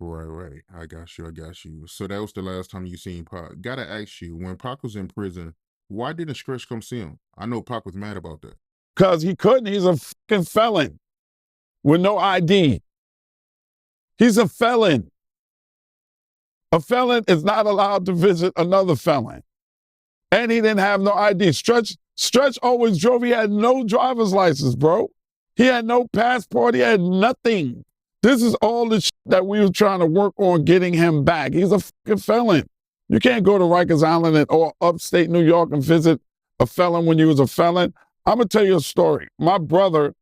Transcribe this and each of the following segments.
Right, right. I got you. I got you. So that was the last time you seen Pac. Gotta ask you, when Pac was in prison, why didn't Stretch come see him? I know Pac was mad about that. Because he couldn't. He's a fucking felon with no ID. He's a felon. A felon is not allowed to visit another felon. And he didn't have no ID. Stretch always drove. He had no driver's license, bro. He had no passport. He had nothing. This is all the shit that we were trying to work on getting him back. He's a fucking felon. You can't go to Rikers Island or upstate New York and visit a felon when you was a felon. I'm going to tell you a story. My brother,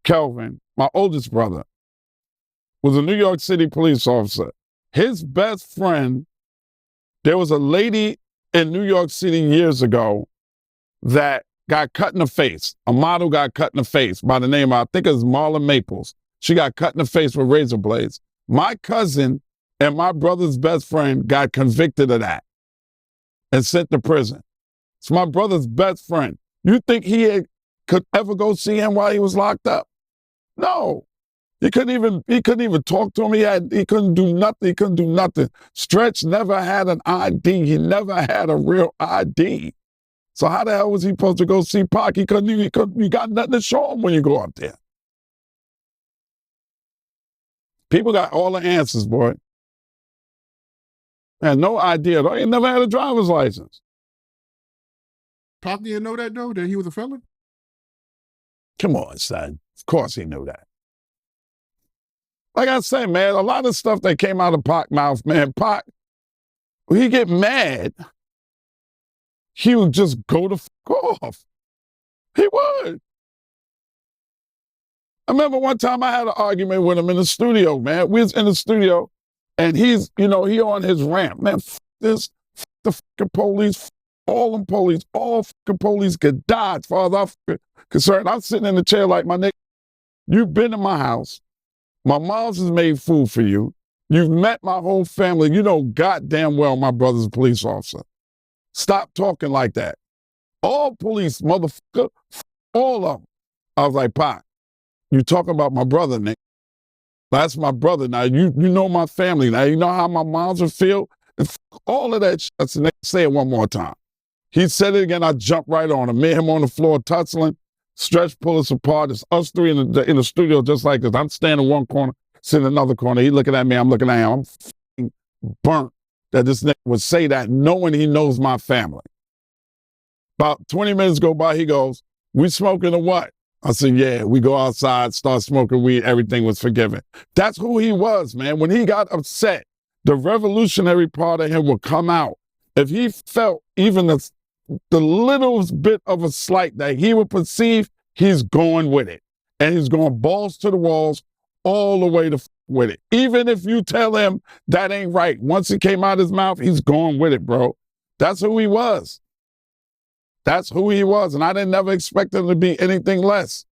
Kelvin, my oldest brother, was a New York City police officer. His best friend, there was a lady in New York City years ago that got cut in the face. A model got cut in the face by the name of, I think it was Marla Maples. She got cut in the face with razor blades. My cousin and my brother's best friend got convicted of that and sent to prison. It's my brother's best friend. You think could ever go see him while he was locked up? No. He couldn't even talk to him. He couldn't do nothing. He couldn't do nothing. Stretch never had an ID. He never had a real ID. So how the hell was he supposed to go see Pac? You got nothing to show him when you go up there. People got all the answers, boy. Had no idea. He never had a driver's license. Pac didn't know that, though, that he was a felon? Come on, son. Of course he knew that. Like I say, man, a lot of stuff that came out of Pac's mouth, man, Pac, when he get mad, he would just go the fuck off. He would. I remember one time I had an argument with him in the studio, man. We was in the studio, and he's, he on his rant. Man, this, the fucking police, all them police, all fucking police could die as far as I'm concerned. I'm sitting in the chair like, my nigga, you've been in my house. My mom's has made food for you. You've met my whole family. You know goddamn well my brother's a police officer. Stop talking like that. All police, motherfucker, all of them. I was like, Pac, you talking about my brother, Nick. That's my brother. Now, you know my family. Now, you know how my moms would feel? And all of that shit. I said, say it one more time. He said it again. I jumped right on him. Me and him on the floor tussling. Stretch pull us apart. It's us three in the studio just like this. I'm standing in one corner, sitting in another corner. He looking at me. I'm looking at him. I'm f***ing burnt that this nigga would say that knowing he knows my family. About 20 minutes go by. He goes, we smoking or what? I said, yeah. We go outside, start smoking weed. Everything was forgiven. That's who he was, man. When he got upset, the revolutionary part of him would come out. If he felt even the littlest bit of a slight that he would perceive, he's going with it. And he's going balls to the walls all the way with it. Even if you tell him that ain't right, once it came out of his mouth, he's going with it, bro. That's who he was. That's who he was. And I didn't never expect him to be anything less.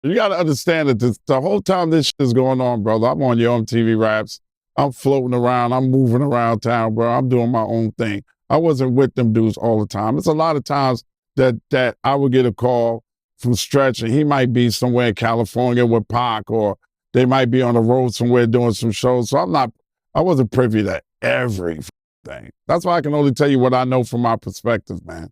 You got to understand that the whole time this shit is going on, brother, I'm on your MTV Raps. I'm floating around. I'm moving around town, bro. I'm doing my own thing. I wasn't with them dudes all the time. It's a lot of times that I would get a call from Stretch, and he might be somewhere in California with Pac, or they might be on the road somewhere doing some shows. So I wasn't privy to everything. That's why I can only tell you what I know from my perspective, man.